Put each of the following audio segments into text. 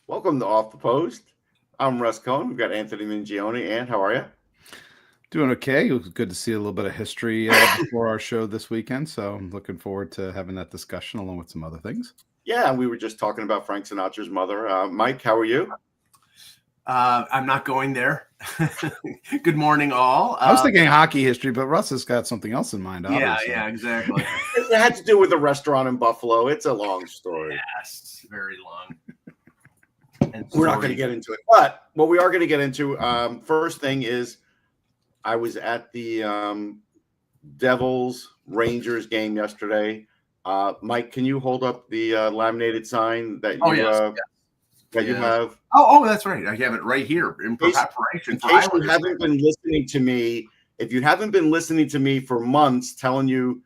Welcome to Off the Post. I'm Russ Cohen. We've got Anthony Mingione. And how are you? Doing okay. It was good to see a little bit of history before our show this weekend. So I'm looking forward to having that discussion along with some other things. Yeah, we were just talking about Frank Sinatra's mother. Mike, how are you? I'm not going there. Good morning, all. I was thinking hockey history, but Russ has got something else in mind. Obviously. Yeah, exactly. It had to do with a restaurant in Buffalo. It's a long story. Yes, very long. We're not going to get into it. But what we are going to get into, first thing is I was at the Devils-Rangers game yesterday. Mike, can you hold up the laminated sign that you you have? Oh, that's right. I have it right here in preparation. In case you haven't been listening to me, if you haven't been listening to me for months telling you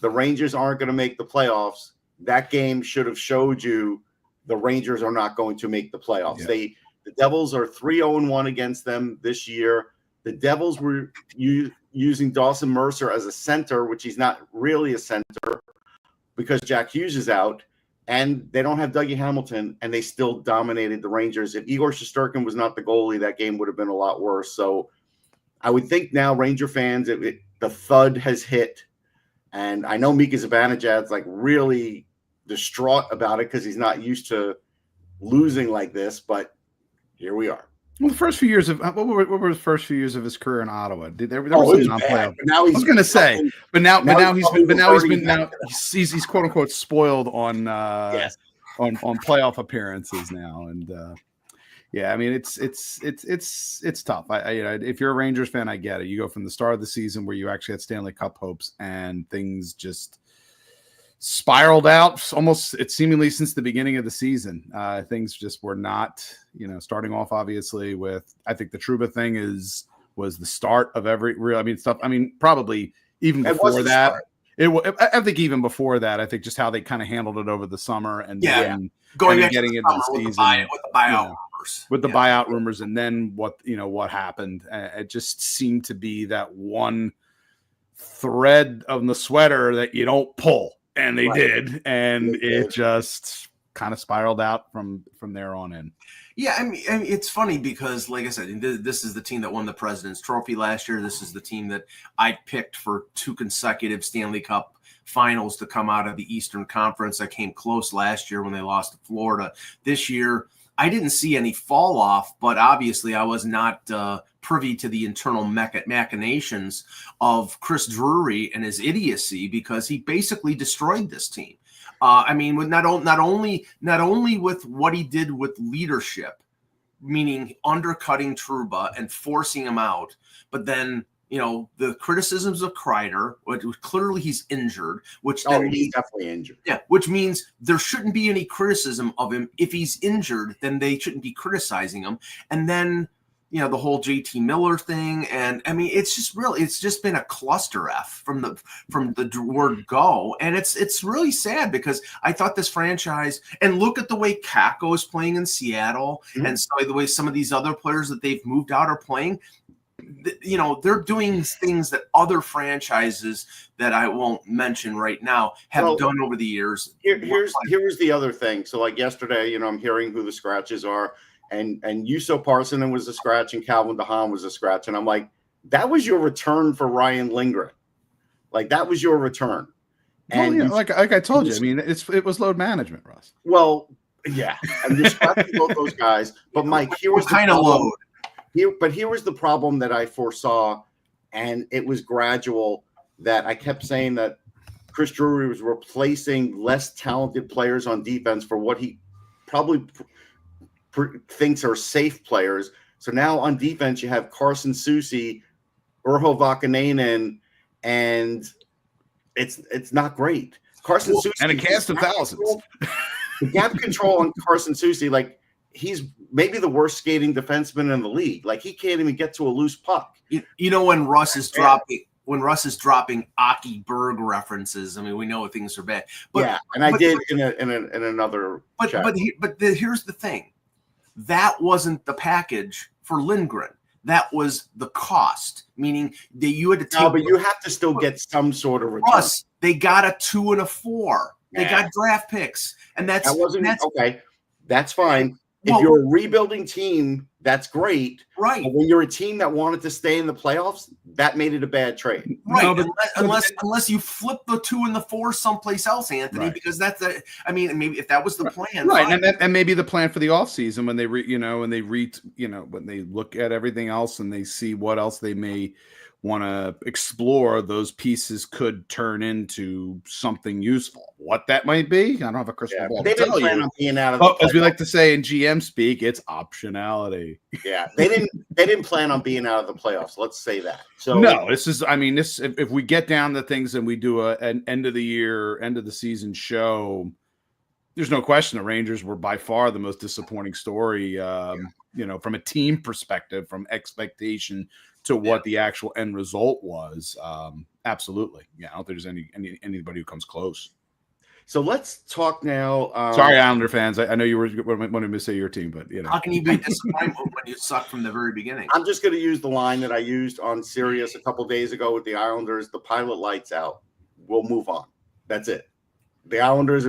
the Rangers aren't going to make the playoffs, that game should have showed you the Rangers are not going to make the playoffs. Yeah. The Devils are 3-0-1 against them this year. The Devils were using Dawson Mercer as a center, which he's not really a center because Jack Hughes is out, and they don't have Dougie Hamilton, and they still dominated the Rangers. If Igor Shesterkin was not the goalie, that game would have been a lot worse. So I would think now Ranger fans, the thud has hit, and I know Mika Zibanejad's like really distraught about it because he's not used to losing like this, but here we are. Well, the first few years of what were the first few years of his career in Ottawa? There was some non-playoff. Now he's, I was going to say, but now he's quote unquote spoiled on playoff appearances now, and yeah, I mean it's tough. If you're a Rangers fan, I get it. You go from the start of the season where you actually had Stanley Cup hopes, and things just spiraled out almost seemingly since the beginning of the season. Things just were not, starting off obviously with, I think the Trouba thing was the start of every real, stuff. Probably even before that, I think even before that, I think just how they kind of handled it over the summer and then getting into the season with the buyout rumors. And then what happened, it just seemed to be that one thread of the sweater that you don't pull. And they did, and it just kind of spiraled out from there on in. Yeah, I mean, it's funny because, like I said, this is the team that won the President's Trophy last year. This is the team that I picked for 2 consecutive Stanley Cup finals to come out of the Eastern Conference. I came close last year when they lost to Florida. This year, I didn't see any fall off, but obviously I was not privy to the internal machinations of Chris Drury and his idiocy because he basically destroyed this team. With not only with what he did with leadership, meaning undercutting Trouba and forcing him out, but then the criticisms of Kreider, which clearly he's injured, which he's definitely injured. Yeah, which means there shouldn't be any criticism of him. If he's injured, then they shouldn't be criticizing him. And then, the whole JT Miller thing. And it's just been a cluster F from the word go. And it's really sad because I thought this franchise, and look at the way Kakko is playing in Seattle and the way some of these other players that they've moved out are playing. They're doing things that other franchises that I won't mention right now have done over the years. Here's the other thing. So like yesterday, I'm hearing who the scratches are, and Juuso Parssinen was a scratch and Calvin DeHaan was a scratch. And I'm like, that was your return for Ryan Lindgren. Like that was your return. And like I told you, it was load management, Russ. Well, yeah. And you're scratching both those guys. But Mike, here was kind of load. Here was the problem that I foresaw, and it was gradual, that I kept saying that Chris Drury was replacing less talented players on defense for what he probably thinks are safe players. So now on defense, you have Carson Soucy, Urho Vakanainen, and it's not great. Carson Soucy and a cast of thousands. The gap control on Carson Soucy, like, he's maybe the worst skating defenseman in the league. Like, he can't even get to a loose puck. When Russ is dropping Aki Berg references, we know things are bad. But I did in another. But here's the thing: that wasn't the package for Lindgren. That was the cost, meaning that you had to take. No, but you have to still get some sort of return. Plus, they got a 2 and a 4. They got draft picks, and that's okay. That's fine. If you're a rebuilding team, that's great. Right. But when you're a team that wanted to stay in the playoffs, that made it a bad trade. Right. No, but, unless you flip the 2 and the 4 someplace else, Anthony, right. because maybe if that was the plan. Right. And maybe the plan for the offseason when they when they look at everything else and they see what else they may want to explore, those pieces could turn into something useful. What that might be, I don't have a crystal ball. They didn't plan on being out of the as we like to say in GM speak, it's optionality. Yeah, they didn't plan on being out of the playoffs. Let's say that. So no, if we get down to things and we do an end of the season show, there's no question the Rangers were by far the most disappointing story. From a team perspective, from expectation to what the actual end result was. Absolutely. Yeah, I don't think there's anybody who comes close. So let's talk now. Sorry, Islander fans. I know you were wanting to say your team, but how can you be disappointed when you suck from the very beginning? I'm just going to use the line that I used on Sirius a couple days ago with the Islanders. The pilot light's out. We'll move on. That's it. The Islanders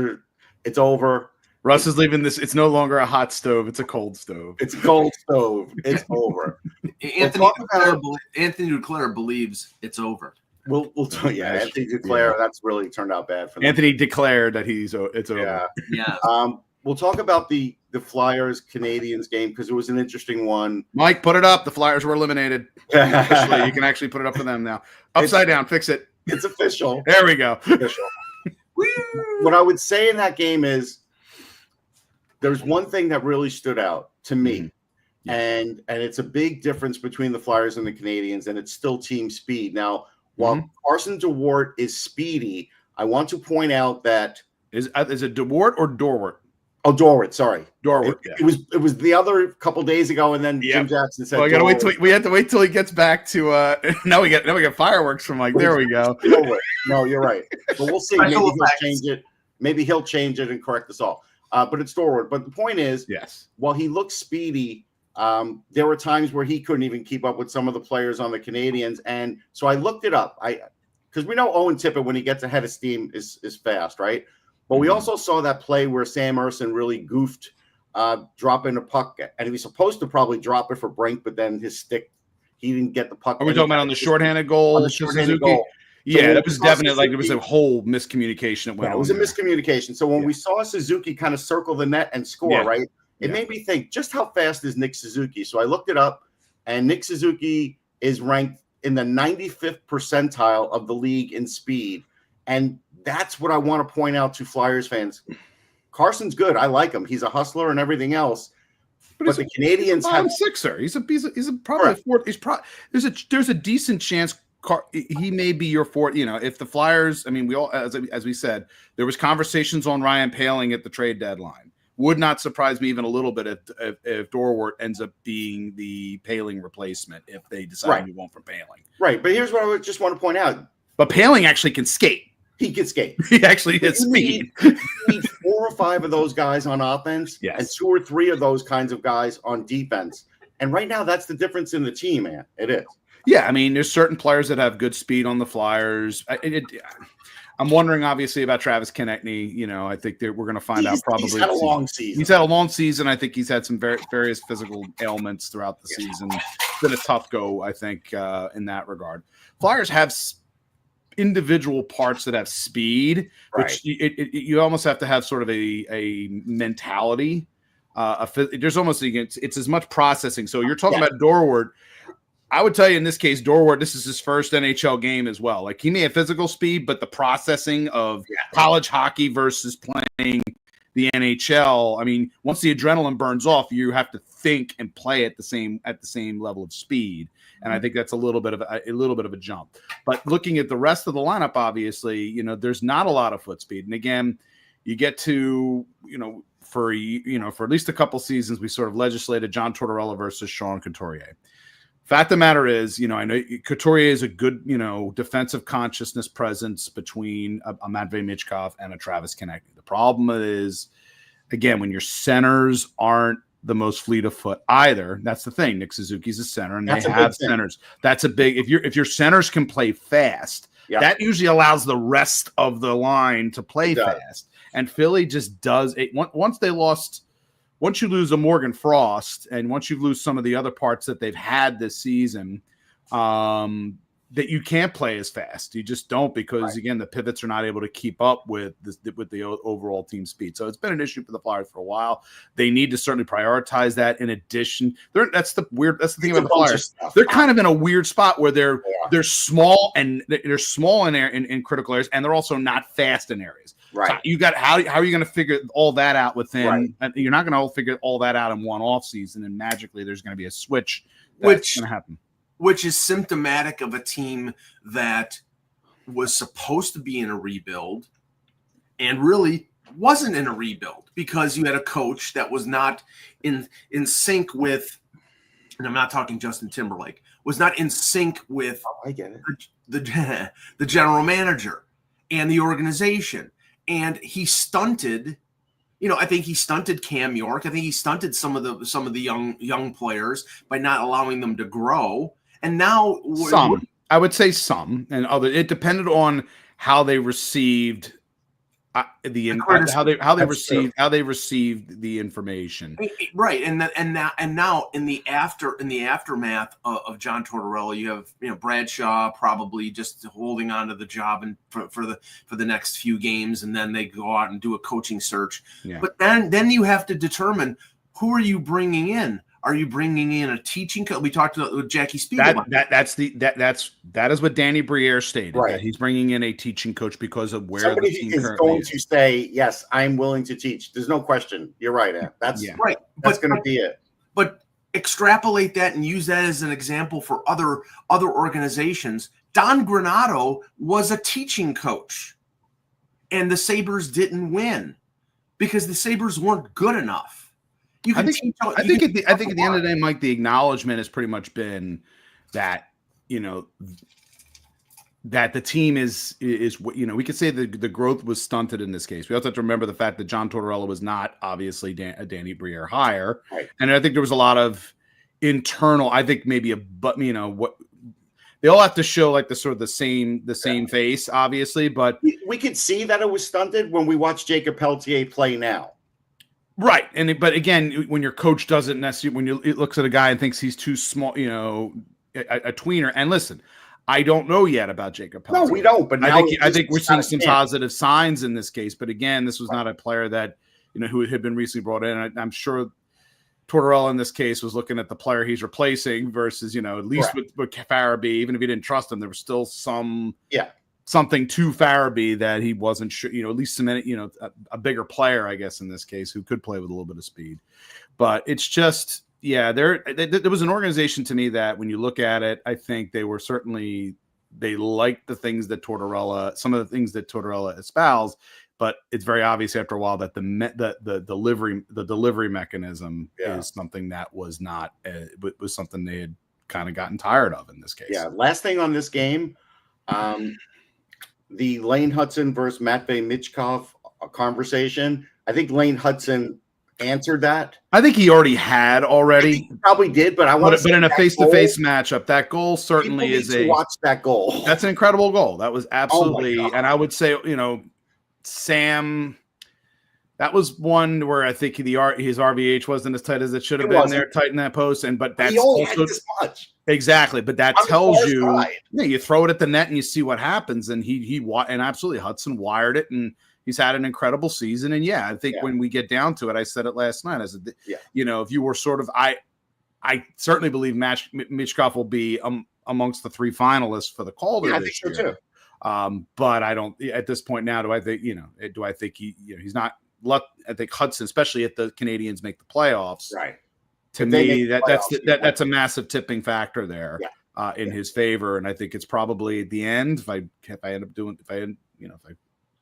it's over. Russ is leaving this. It's no longer a hot stove. It's a cold stove. It's a cold stove. It's over. Anthony Duclair believes it's over. We'll talk. Yeah, Anthony Duclair. That's really turned out bad for them. Anthony declared that it's over. Yeah. We'll talk about the Flyers Canadians game because it was an interesting one. Mike, put it up. The Flyers were eliminated. Officially, you can actually put it up for them now. Upside down. Fix it. It's official. There we go. Official. What I would say in that game is there's one thing that really stood out to me, and it's a big difference between the Flyers and the Canadians, and it's still team speed. Now, while Carson DeWart is speedy, I want to point out that is it DeWart or Dorwart? Oh, Dorwart, sorry, Dorwart. It was the other couple days ago, and then Jim Jackson said, "Well, we have to wait till he gets back to." Now we get fireworks from Mike. There we go. No, you're right, but we'll see. Maybe he'll change it. Maybe he'll change it and correct us all. But it's Dorwart. But the point is, yes, while he looks speedy, there were times where he couldn't even keep up with some of the players on the Canadians, and so I looked it up. Because we know Owen Tippett, when he gets ahead of steam, is fast, right? But we also saw that play where Sam Ersson really goofed, dropping a puck, and he was supposed to probably drop it for Brink, but then his stick, he didn't get the puck. Are we talking about on the shorthanded goal? On the shorthanded goal. Yeah, that was definitely there was a whole miscommunication that went on. It was a miscommunication. So when we saw Suzuki kind of circle the net and score, right, it made me think, just how fast is Nick Suzuki? So I looked it up, and Nick Suzuki is ranked in the 95th percentile of the league in speed. And that's what I want to point out to Flyers fans. Carson's good. I like him. He's a hustler and everything else. But the Canadians have sixer. He's probably a fourth. There's a decent chance he may be your fourth. If the Flyers, we all, as we said, there was conversations on Ryan Poehling at the trade deadline. Would not surprise me even a little bit if Dorwart ends up being the Poehling replacement if they decide to move on from Poehling. Right, but here's what I just want to point out. But Poehling actually can skate. He can skate. He actually has speed. You need 4 or 5 of those guys on offense, and 2 or 3 of those kinds of guys on defense. And right now, that's the difference in the team, man. It is. Yeah, there's certain players that have good speed on the Flyers. I'm wondering, obviously, about Travis Konechny. I think that we're going to find out probably. He's had a long season. He's had a long season. I think he's had some various physical ailments throughout the season. It's been a tough go, I think, in that regard. Flyers have individual parts that have speed, which you almost have to have sort of a mentality. There's almost it's as much processing. So you're talking about Dorwart. I would tell you in this case, Dorwart, this is his first NHL game as well. Like, he may have physical speed, but the processing of college hockey versus playing the NHL. Once the adrenaline burns off, you have to think and play at the same level of speed. And I think that's a little bit of a jump. But looking at the rest of the lineup, obviously, there's not a lot of foot speed. And again, you get to, for at least a couple seasons, we sort of legislated John Tortorella versus Sean Couturier. Fact of the matter is, I know Couturier is a good, defensive consciousness presence between a Matvei Michkov and a Travis Konechny. The problem is, again, when your centers aren't the most fleet of foot either. That's the thing. Nick Suzuki's a center, and they have centers. That's a big. If your centers can play fast, that usually allows the rest of the line to play fast. And Philly just does it. Once they lost once you lose a Morgan Frost and once you lose some of the other parts that they've had this season, that you can't play as fast. You just don't, because again, the pivots are not able to keep up with the overall team speed. So it's been an issue for the Flyers for a while. They need to certainly prioritize that. In addition, that's the thing about the Flyers. They're kind of in a weird spot where they're small and they're small in critical areas, and they're also not fast in areas. Right. So you got how are you going to figure all that out within? Right. You're not going to figure all that out in one off season, and magically there's going to be a switch that's going to happen. Which is symptomatic of a team that was supposed to be in a rebuild and really wasn't in a rebuild, because you had a coach that was not in sync with, and I'm not talking Justin Timberlake, was not in sync with I get it. the general manager and the organization. And he stunted, I think he stunted Cam York. I think he stunted some of the young players by not allowing them to grow. And now I would say some, and other. It depended on how they received how they received the information. Right, and now in the aftermath of John Tortorella, you have Bradshaw probably just holding on to the job and for the next few games, and then they go out and do a coaching search. Yeah. But then you have to determine, who are you bringing in? Are you bringing in a teaching coach? We talked about with Jackie Spiegelman. That is what Danny Briere stated. Right. That he's bringing in a teaching coach because of where somebody the team is currently going to say, yes, I'm willing to teach. There's no question. You're right, Ed. That's right. That's going to be it. But extrapolate that and use that as an example for other organizations. Don Granato was a teaching coach, and the Sabres didn't win because the Sabres weren't good enough. I think at the end of the day, Mike, the acknowledgement has pretty much been that, that the team is we could say the growth was stunted in this case. We also have to remember the fact that John Tortorella was not obviously a Danny Briere hire. Right. And I think there was a lot of internal, I think maybe what they all have to show like the same face, obviously, but we could see that it was stunted when we watched Jacob Pelletier play now. Right. But again, when your coach doesn't necessarily, when you looks at a guy and thinks he's too small, a tweener. And listen, I don't know yet about Jacob Pelletier. No, we don't. But I think we're seeing some positive signs in this case. But again, this was not a player that, who had been recently brought in. I'm sure Tortorella in this case was looking at the player he's replacing versus, at least with Farabee, even if he didn't trust him, there was still something to Farabee that he wasn't sure, at least a bigger player, I guess, in this case, who could play with a little bit of speed. But it's just, there was an organization to me that when you look at it, I think they liked the things that some of the things that Tortorella espoused, but it's very obvious after a while that the delivery mechanism is something that was not, was something they had kind of gotten tired of in this case. Yeah. Last thing on this game, the Lane Hudson versus Matvei Michkov conversation. I think Lane Hudson answered that. I think he had already. He probably did, but but in a face-to-face matchup, that goal certainly is watch that goal. That's an incredible goal. That was absolutely, and I would say, Sam. That was one where I think his RVH wasn't as tight as it should have been there, tight in that post. But that's he only had this much. Exactly. But that tells you, you throw it at the net and you see what happens. And and absolutely Hudson wired it, and he's had an incredible season. And I think when we get down to it, I said it last night. I said, if you were sort of, I certainly believe Michkov will be amongst the three finalists for the Calder this year. So too. But I don't, at this point now, do I think he's not. I think Hudson, especially if the Canadians make the playoffs, right? To me, that's a massive tipping factor there in his favor, and I think it's probably at the end if I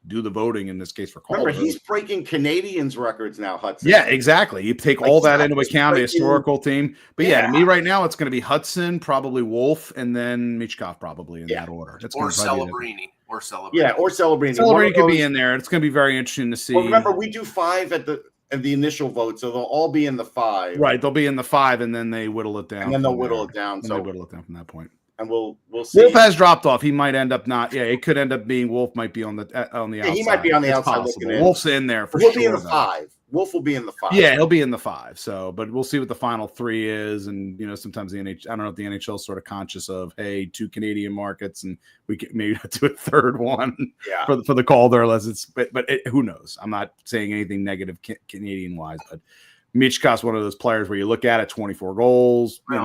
do the voting in this case for Calder. Remember, he's breaking Canadians records now, Hudson. Yeah, exactly. You take all that into account, a historical team. But to me right now, it's going to be Hudson, probably Wolf, and then Michkov probably in that order. Or Celebrini. Or Celebrini. Yeah, or Celebrini. Celebrini could be in there. It's going to be very interesting to see. Well, remember, we do 5 at the initial vote, so they'll all be in the 5. Right, they'll be in the 5, and then they whittle it down. And then they'll whittle it down. So they whittle it down from that point. And we'll see. Wolf has dropped off. He might end up not. Yeah, it could end up being Wolf might be on the outside. He might be on the outside looking in. Wolf's in there for sure. We'll be in the 5. Wolf will be in the 5. Yeah, he'll be in the 5. So, but we'll see what the final 3 is, and sometimes the NHL. I don't know if the NHL is sort of conscious of 2 Canadian markets, and we can maybe not do a third one for the Calder, unless it's. But who knows? I'm not saying anything negative Canadian wise, but Michkow's one of those players where you look at it, 24 goals. He's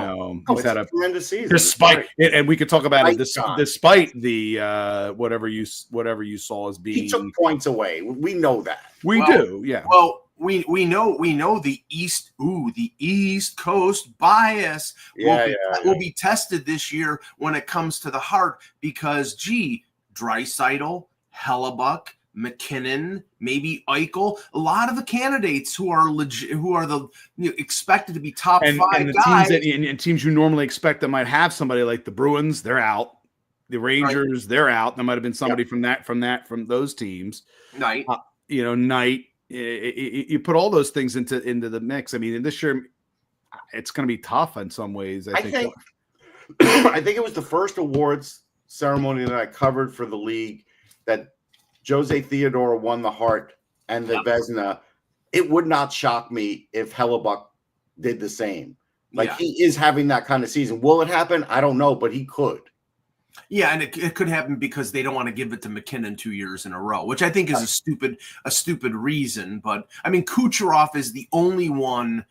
had a tremendous season. Despite it, and we could talk about it. Despite the whatever you saw as being, he took points away. We know that. We do, yeah. Well, we know the East Coast bias will be tested this year when it comes to the Hart because Draisaitl, Hellebuck, McKinnon, maybe Eichel, a lot of the candidates who are expected to be top 5 and guys, and teams you normally expect that might have somebody like the Bruins, they're out. The Rangers, they're out. There might have been somebody from those teams. Knight. Knight. You put all those things into the mix. I mean, this year it's going to be tough in some ways. I think it was the first awards ceremony that I covered for the league that Jose Theodore won the Hart and the Vezina. It would not shock me if Hellebuck did the same. He is having that kind of season. Will it happen? I don't know, but he could. Yeah, and it could happen because they don't want to give it to McKinnon 2 years in a row, which I think is a stupid reason. But I mean, Kucherov is the only one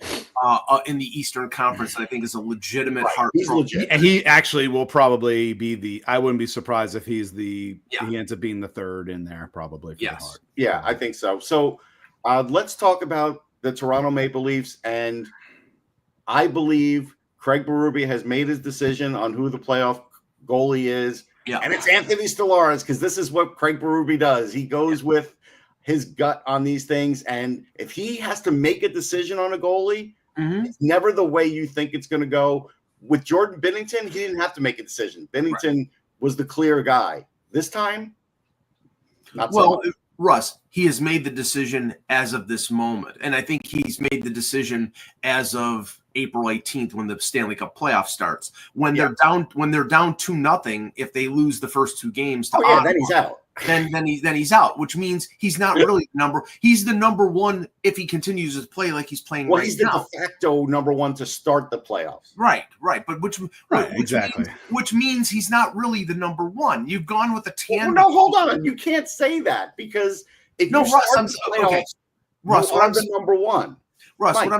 in the Eastern Conference that I think is a legitimate Hart. He's legit. And he actually will probably be I wouldn't be surprised if he ends up being the 3rd in there probably. For the Hart. Yeah, I think so. So let's talk about the Toronto Maple Leafs, and I believe Craig Berube has made his decision on who the playoff goalie is, and it's Anthony Stolarz, because this is what Craig Berube does. He goes with his gut on these things, and if he has to make a decision on a goalie, it's never the way you think it's going to go. With Jordan Binnington, he didn't have to make a decision. Binnington was the clear guy. This time, not so much. Russ, he has made the decision as of this moment, and I think he's made the decision as of April 18th when the Stanley Cup playoff starts. When they're down 2-0, if they lose the first 2 games to Ottawa, then he's out. Then he's out, which means he's not really he's the number 1 if he continues to play like he's playing right now. He's the de facto number 1 to start the playoffs. Right. But which means he's not really the number 1. You've gone with a tandem. Well, no, hold on. You can't say that because if you start the playoffs, Russ, I'm the number 1. Russ, what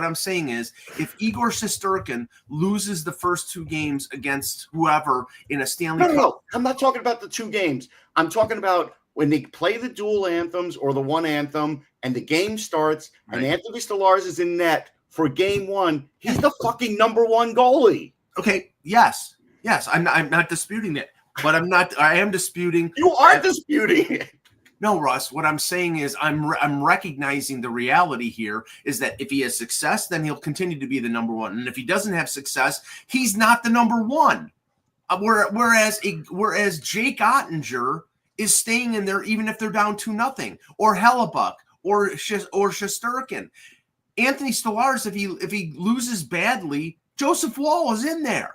I'm saying is, if Igor Shesterkin loses the first 2 games against whoever in a Stanley Cup, no, I'm not talking about the 2 games. I'm talking about when they play the dual anthems or the one anthem, and the game starts, and Anthony Stolarz is in net for game 1. He's the fucking number 1 goalie. Okay. Yes. I'm not disputing it, but I am disputing. You are disputing it. No, Russ, what I'm saying is I'm recognizing the reality here is that if he has success, then he'll continue to be the number 1. And if he doesn't have success, he's not the number 1. Whereas Jake Ottinger is staying in there even if they're down 2-0, or Hellebuck or Shesterkin. Anthony Stolarz, if he loses badly, Joseph Woll is in there.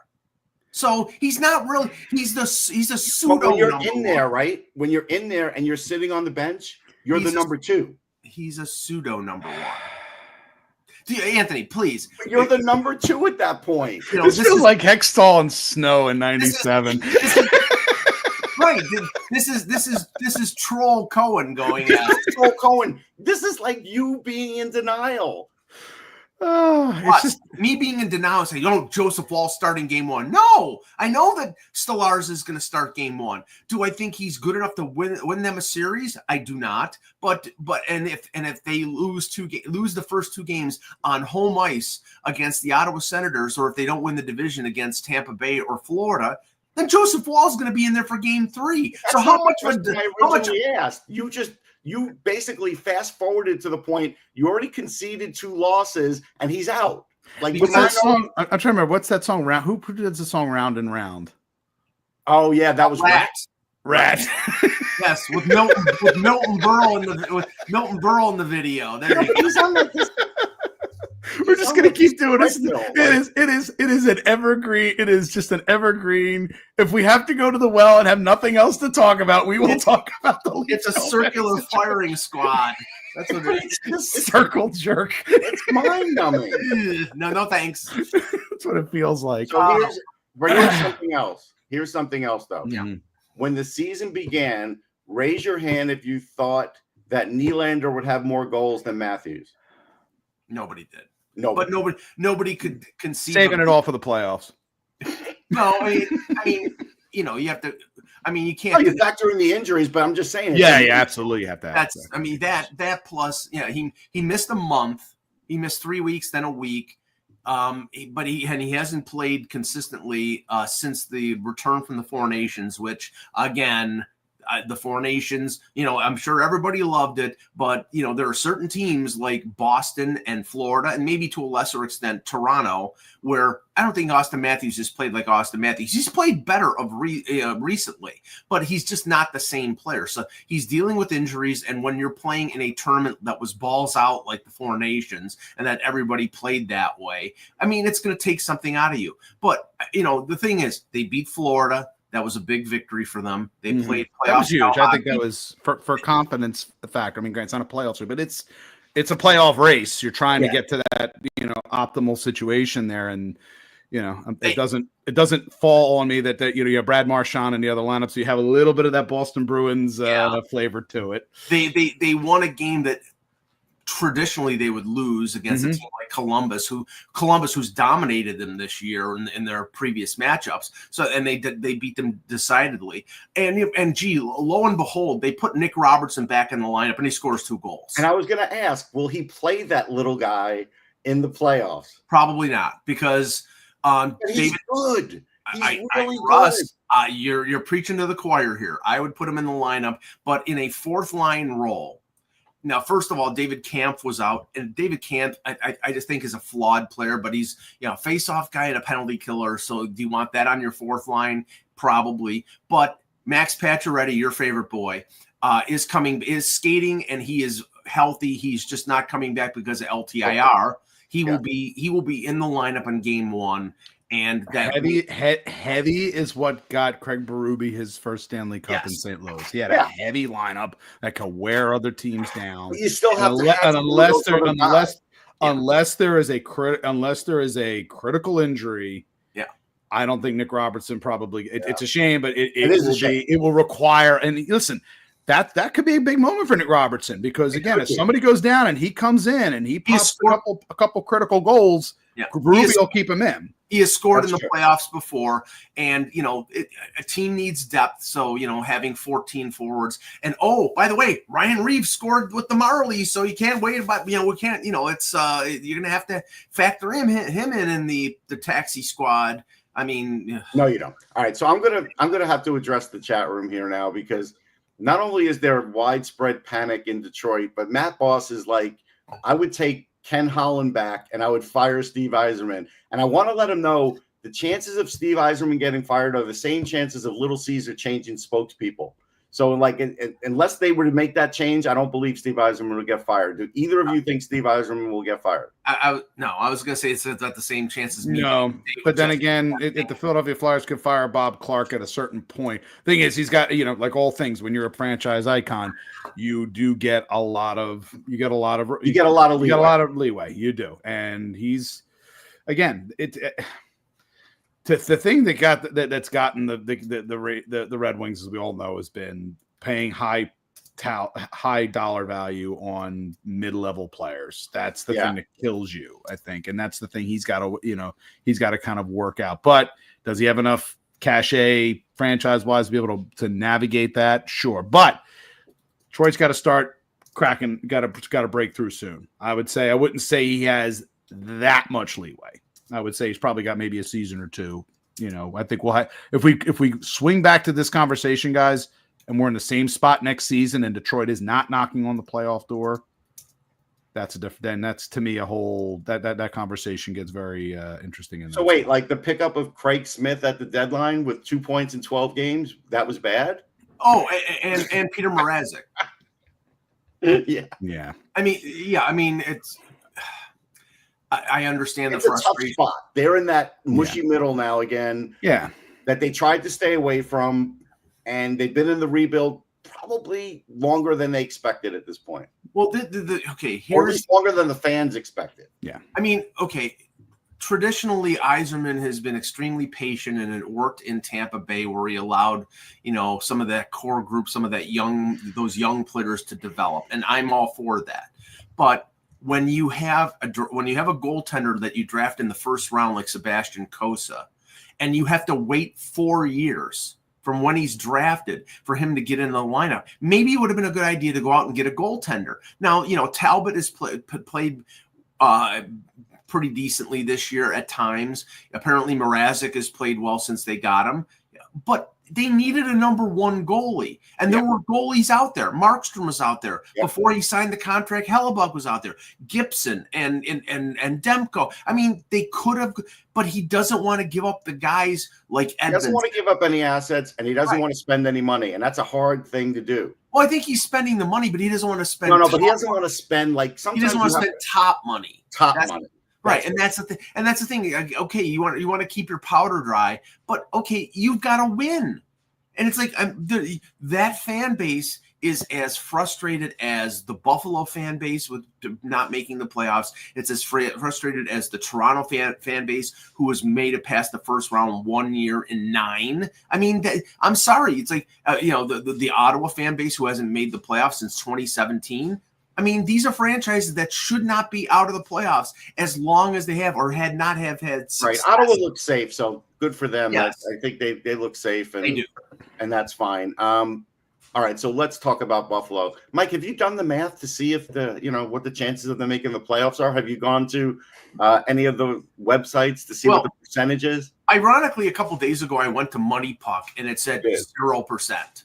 So he's not really. He's a pseudo. But when you're in there, right? When you're in there and you're sitting on the bench, you're the number 2. He's a pseudo number 1. Anthony, please. But you're the number 2 at that point. This feels like Hextall and Snow in '97. Right. This is Troll Cohen going out. Troll Cohen. This is like you being in denial. It's just me being in denial, saying, Joseph Woll starting game 1. No, I know that Stolarz is going to start game 1. Do I think he's good enough to win them a series? I do not. But if they lose the first 2 games on home ice against the Ottawa Senators, or if they don't win the division against Tampa Bay or Florida, then Joseph Woll is going to be in there for game 3. That's so how much asked? You basically fast forwarded to the point you already conceded 2 losses and he's out. Like, what's that song? I'm trying to remember. What's that song? Who did the song Round and Round? Oh yeah, that was Rat. Yes, with Milton Berle in the video. There you go. We're just gonna keep doing this. It is an evergreen. It is just an evergreen. If we have to go to the well and have nothing else to talk about, we will talk about the Leafs. It's a circular firing squad. That's what it It's just Circle jerk. it's mind numbing. no, thanks. That's what it feels like. So here's something else. Here's something else though. Yeah. When the season began, raise your hand if you thought that Nylander would have more goals than Matthews. Nobody did. No, But nobody could conceive Saving it all for the playoffs. No, I mean, you know, you have to. I mean, you can't. Oh, you factor in the injuries, but I'm just saying. Yeah, absolutely. You have to. That's. I mean, that plus, yeah, he missed a month. He missed 3 weeks, then a week. But he hasn't played consistently since the return from the Four Nations, which again. The Four Nations, you know, I'm sure everybody loved it, but, you know, there are certain teams like Boston and Florida, and maybe to a lesser extent Toronto, where I don't think Austin Matthews has played like Austin Matthews. He's played better recently, but he's just not the same player. So he's dealing with injuries, and when you're playing in a tournament that was balls out like the Four Nations and that everybody played that way, I mean, it's going to take something out of you. But, you know, the thing is, they beat Florida. That was a big victory for them. They played playoffs. That was huge. I think that was for confidence factor. I mean, granted, it's not a playoff, but it's a playoff race. You're trying to get to that, you know, optimal situation there, and you know, it doesn't fall on me that you know, you have Brad Marchand in the other lineup, so you have a little bit of that Boston Bruins flavor to it. They won a game that traditionally they would lose against a team like Columbus, who's dominated them this year in their previous matchups. So, and they beat them decidedly. And gee, lo and behold, they put Nick Robertson back in the lineup and he scores 2 goals. And I was going to ask, will he play that little guy in the playoffs? Probably not, because he's David, good. He's really Russ, you're preaching to the choir here. I would put him in the lineup, but in a fourth line role. Now, first of all, David Kampf was out, and David Kampf, I just think is a flawed player, but he's, you know, face-off guy and a penalty killer. So do you want that on your fourth line? Probably. But Max Pacioretty, your favorite boy, is skating, and he is healthy. He's just not coming back because of LTIR. He will be in the lineup in game 1. And that heavy is what got Craig Berube his first Stanley Cup in St. Louis. He had a heavy lineup that could wear other teams down. You still have unless there is a critical injury. Yeah, I don't think Nick Robertson probably. It's a shame, but it will require. And listen, that could be a big moment for Nick Robertson, because again, if somebody goes down and he comes in and he pops a couple critical goals, Berube will keep him in. He has scored in the playoffs before, and, you know, a team needs depth. So, you know, having 14 forwards, and by the way, Ryan Reeves scored with the Marlies, so you can't wait about, you know, we can't, you know, it's you're going to have to factor him in the taxi squad. I mean, no, you don't. All right. So I'm going to have to address the chat room here now, because not only is there widespread panic in Detroit, but Matt Boss is like, I would take Ken Holland back and I would fire Steve Yzerman. And I want to let him know the chances of Steve Yzerman getting fired are the same chances of Little Caesar changing spokespeople. So, like, unless they were to make that change, I don't believe Steve Yzerman will get fired. Do either of you think Steve Yzerman will get fired? No, I was going to say it's not the same chances. No, but then again, if the Philadelphia Flyers could fire Bob Clark at a certain point, thing is, he's got, you know, like all things, when you're a franchise icon, you get a lot of leeway. You do, and he's again the thing that's gotten the Red Wings, as we all know, has been paying high dollar value on mid-level players. That's the thing that kills you, I think, and that's the thing he's got to kind of work out. But does he have enough cachet franchise-wise to be able to navigate that? Sure, but Detroit's got to start cracking. Got to break through soon. I would say. I wouldn't say he has that much leeway. I would say he's probably got maybe a season or two. You know, I think we'll have, if we swing back to this conversation, guys, and we're in the same spot next season, and Detroit is not knocking on the playoff door, that's a different. Then that's, to me, a whole that conversation gets very interesting. So wait, like the pickup of Craig Smith at the deadline with 2 points in 12 games, that was bad. Oh, and Peter Mrazek. Yeah. I mean, it's. I understand it's the frustration. A tough spot. They're in that mushy middle now again. Yeah. That they tried to stay away from, and they've been in the rebuild probably longer than they expected at this point. Well, okay, or at least longer than the fans expected. Yeah. I mean, okay, traditionally Yzerman has been extremely patient, and it worked in Tampa Bay where he allowed, some of that core group, some of those young players to develop, and I'm all for that. But when you have a goaltender that you draft in the first round like Sebastian Cossa, and you have to wait 4 years from when he's drafted for him to get in the lineup, maybe it would have been a good idea to go out and get a goaltender. Now, Talbot has played pretty decently this year at times. Apparently Mrazek has played well since they got him, but they needed a number one goalie, and there were goalies out there. Markstrom was out there before he signed the contract. Hellebuck was out there, Gibson and Demko. I mean, they could have, but he doesn't want to give up the guys like Edmonds. He doesn't want to give up any assets, and he doesn't want to spend any money, and that's a hard thing to do. Well, I think he's spending the money, but he doesn't want to spend. No, but he doesn't want to spend sometimes he doesn't want to spend top money. Money. Right, and that's the thing. And that's the thing. Okay, you want to keep your powder dry, but okay, you've got to win. And it's like that fan base is as frustrated as the Buffalo fan base with not making the playoffs. It's as frustrated as the Toronto fan base, who was made it past the first round 1 year in 9. I mean, I'm sorry. It's like the Ottawa fan base, who hasn't made the playoffs since 2017. I mean, these are franchises that should not be out of the playoffs as long as they have or had success. Right. Ottawa looks safe, so good for them. Yes. I think they look safe, and they do. And that's fine. All right, so let's talk about Buffalo. Mike, have you done the math to see if what the chances of them making the playoffs are? Have you gone to any of the websites to see what the percentage is? Ironically, a couple days ago, I went to Money Puck, and it said 0%.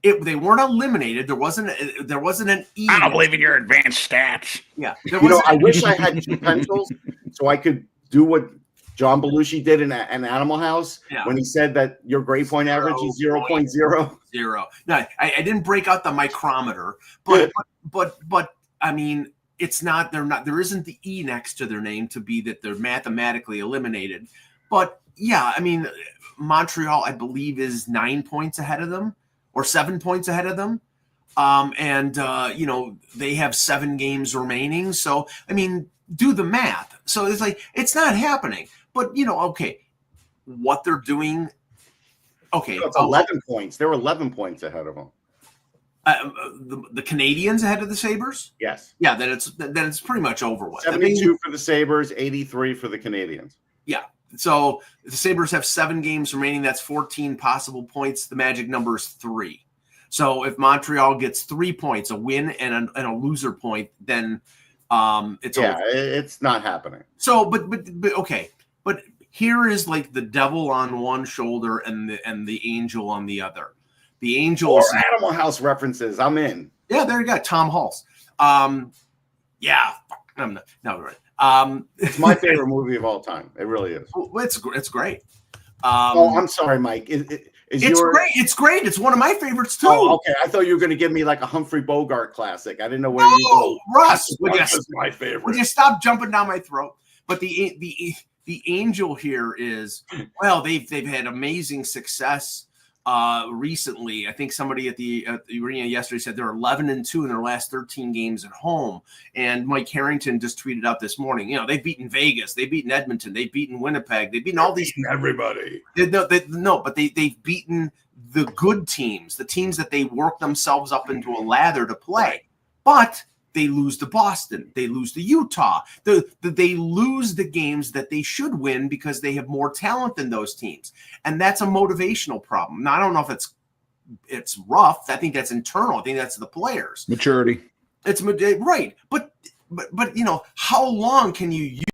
They weren't eliminated. There wasn't an E. I don't believe in your advanced stats. Yeah, I wish I had 2 pencils so I could do what John Belushi did in Animal House when he said that your grade point average is 0.0. No, I didn't break out the micrometer, but I mean, it's not. There isn't the E next to their name to be that they're mathematically eliminated. But yeah, I mean, Montreal, I believe, is 9 points ahead of them or 7 points ahead of them. They have 7 games remaining. So, I mean, do the math. So it's like, it's not happening. But, okay, what they're doing. Okay. It's 11 points. They were 11 points ahead of them. The Canadians ahead of the Sabres? Yes. Yeah, then it's pretty much over with. 72 for the Sabres, 83 for the Canadians. Yeah. So the Sabres have 7 games remaining. That's 14 possible points. The magic number is 3. So if Montreal gets 3 points, a win and a loser point, then it's over. It's not happening. So, but okay. But here is like the devil on one shoulder and the angel on the other. The angel or Animal House references. I'm in. Yeah, there you go. Tom Hulse. Yeah, I'm not. No, right. It's my favorite movie of all time. It really is. It's great. I'm sorry, Mike. It's great. It's great. It's one of my favorites too. Oh, okay. I thought you were going to give me like a Humphrey Bogart classic. I didn't know where you go. Russ, That's my favorite. Would you stop jumping down my throat? But the angel here is, well, they've had amazing success recently. I think somebody at the arena yesterday said they're 11-2 in their last 13 games at home. And Mike Harrington just tweeted out this morning, they've beaten Vegas, they've beaten Edmonton, they've beaten Winnipeg, they've beaten all these everybody. But they've beaten the good teams, the teams that they work themselves up into a lather to play. But they lose to Boston. They lose to Utah. They lose the games that they should win because they have more talent than those teams. And that's a motivational problem. Now, I don't know if it's rough. I think that's internal. I think that's the players. Maturity. It's right. But how long can you use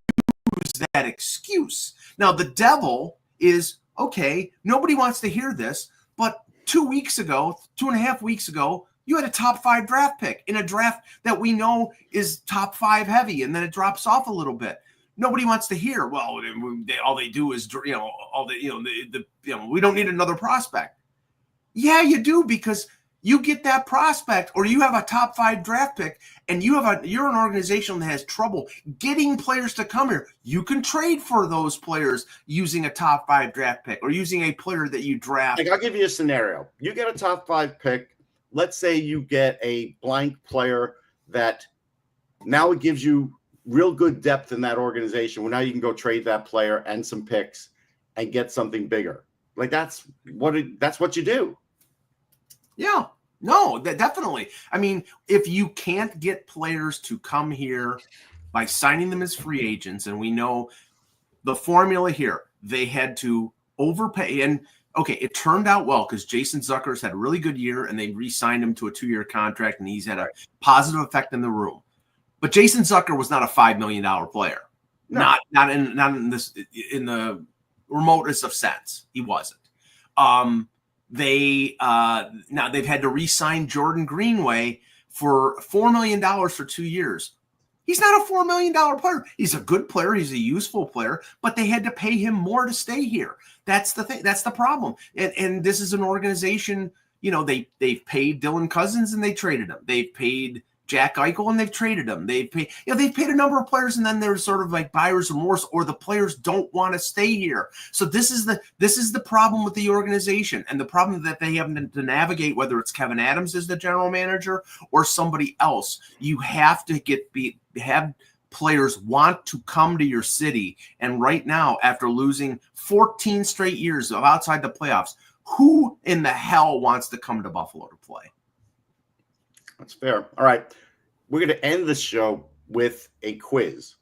that excuse? Now, the devil is, okay, nobody wants to hear this, but 2.5 weeks ago, you had a top 5 draft pick in a draft that we know is top 5 heavy, and then it drops off a little bit. Nobody wants to hear, well, all they do is, we don't need another prospect. Yeah, you do, because you get that prospect, or you have a top 5 draft pick, and you're an organization that has trouble getting players to come here. You can trade for those players using a top 5 draft pick or using a player that you draft. Like, I'll give you a scenario. You get a top 5 pick. Let's say you get a blank player that now it gives you real good depth in that organization. Well, now you can go trade that player and some picks and get something bigger. Like, that's what you do. Yeah, no, definitely. I mean, if you can't get players to come here by signing them as free agents, and we know the formula here, they had to overpay. And okay, it turned out well because Jason Zucker's had a really good year, and they re-signed him to a 2-year contract, and he's had a positive effect in the room. But Jason Zucker was not a $5 million player, no. not in the remotest of sense. He wasn't. Now they've had to re-sign Jordan Greenway for $4 million for 2 years. He's not a $4 million player. He's a good player. He's a useful player, but they had to pay him more to stay here. That's the thing. That's the problem. And this is an organization, they've paid Dylan Cousins and they traded him. They've paid Jack Eichel and they've traded him. They've paid a number of players, and then there's sort of like buyer's remorse, or the players don't want to stay here. So this is the problem with the organization, and the problem that they have to navigate, whether it's Kevin Adams as the general manager or somebody else. You have to have players want to come to your city. And right now, after losing 14 straight years of outside the playoffs, who in the hell wants to come to Buffalo to play? That's fair. All right. We're going to end the show with a quiz.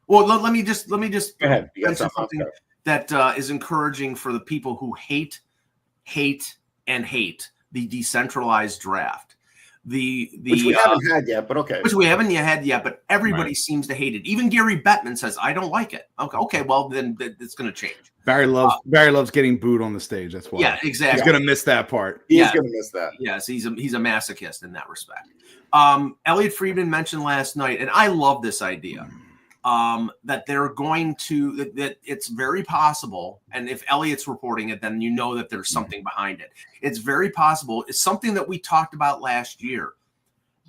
Well, let me just Go ahead. mention something that is encouraging for the people who hate the decentralized draft. Which we haven't had yet, but okay. Which we haven't had yet, but everybody seems to hate it. Even Gary Bettman says, I don't like it. Okay, well, then it's going to change. Barry loves getting booed on the stage. That's why. Yeah, exactly. He's going to miss that part. He's going to miss that. Yes, he's a masochist in that respect. Elliot Friedman mentioned last night, and I love this idea, that they're going to that it's very possible, and if Elliot's reporting it, then you know that there's something behind it. It's very possible. It's something that we talked about last year,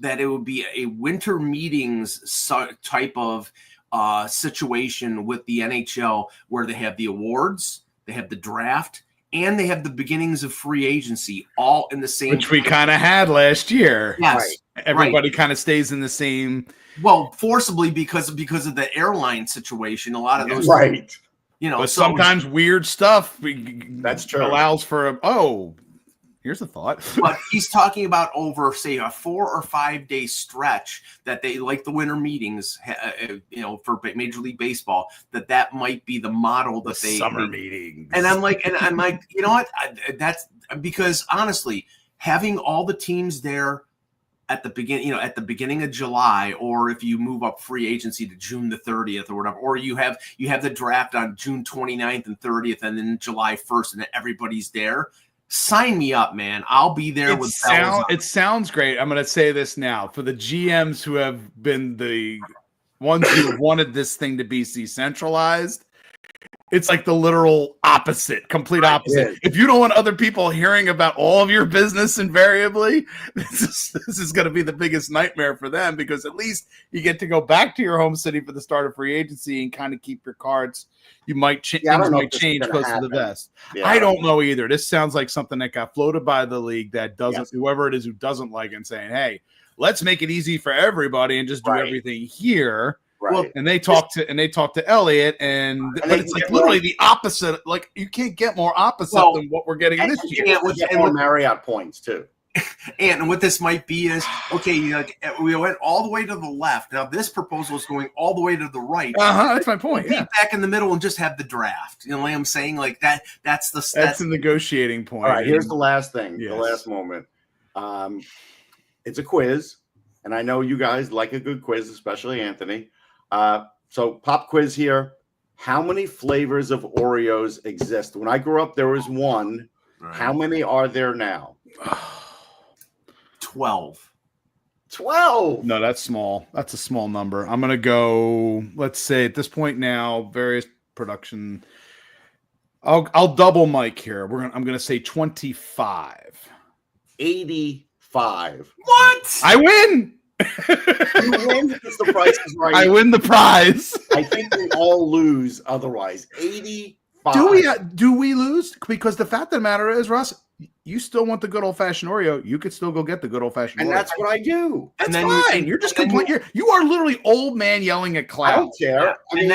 that it would be a winter meetings type of situation with the NHL, where they have the awards, they have the draft, and they have the beginnings of free agency all in the same. Which we kind of had last year. Yes. Right. Everybody kind of stays in the same. Well, forcibly because of the airline situation. A lot of those. Right. But sometimes weird stuff that's true. Allows for here's a thought. But he's talking about over, say, a 4 or 5 day stretch that they like the winter meetings, for Major League Baseball, that might be the model that they summer meetings. And I'm like, you know what? That's because honestly, having all the teams there at the beginning of July, or if you move up free agency to June the 30th or whatever, or you have the draft on June 29th and 30th, and then July 1st, and everybody's there. Sign me up, man. I'll be there with it sounds great. I'm going to say this now. For the GMs who have been the ones who have wanted this thing to be decentralized, it's like the literal opposite, complete opposite. If you don't want other people hearing about all of your business invariably, this is going to be the biggest nightmare for them, because at least you get to go back to your home city for the start of free agency and kind of keep your cards. You might things might change close to the vest. Yeah, I don't know either. This sounds like something that got floated by the league that doesn't, whoever it is who doesn't like it, and saying, hey, let's make it easy for everybody and just do everything here. Right. Well, and they talked to Elliot, but it's like literally the opposite. Like, you can't get more opposite than what we're getting this year. And more Marriott points too. And what this might be is, okay, we went all the way to the left. Now this proposal is going all the way to the right. That's my point. Be back in the middle and just have the draft. You know what I'm saying? Like that. That's the negotiating point. All right. Here's the last thing. Yes. The last moment. It's a quiz, and I know you guys like a good quiz, especially Anthony. So pop quiz here. How many flavors of Oreos exist? When I grew up, there was one. Right. How many are there now? 12. 12. No, that's small. That's a small number. I'm going to go, let's say at this point now, various production. I'll double Mike here. I'm going to say 25. 83. $85. What? I win. You win because the price is right. I win the prize. I think we all lose otherwise. 85. Do we lose? Because the fact of the matter is, Russ, you still want the good old fashioned Oreo. You could still go get the good old fashioned Oreo. And that's what I do. That's fine. You're just complaining. You are literally old man yelling at clouds. I don't care. And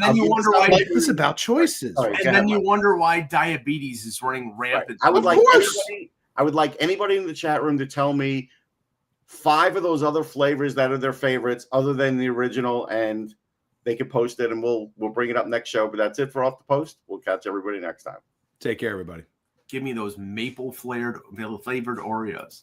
then you wonder why it's about choices. Sorry, and then you wonder why diabetes is running rampant. Right. I would like anybody in the chat room to tell me 5 of those other flavors that are their favorites other than the original, and they can post it and we'll bring it up next show. But that's it for Off the Post. We'll catch everybody next time. Take care, everybody. Give me those maple flavored Oreos.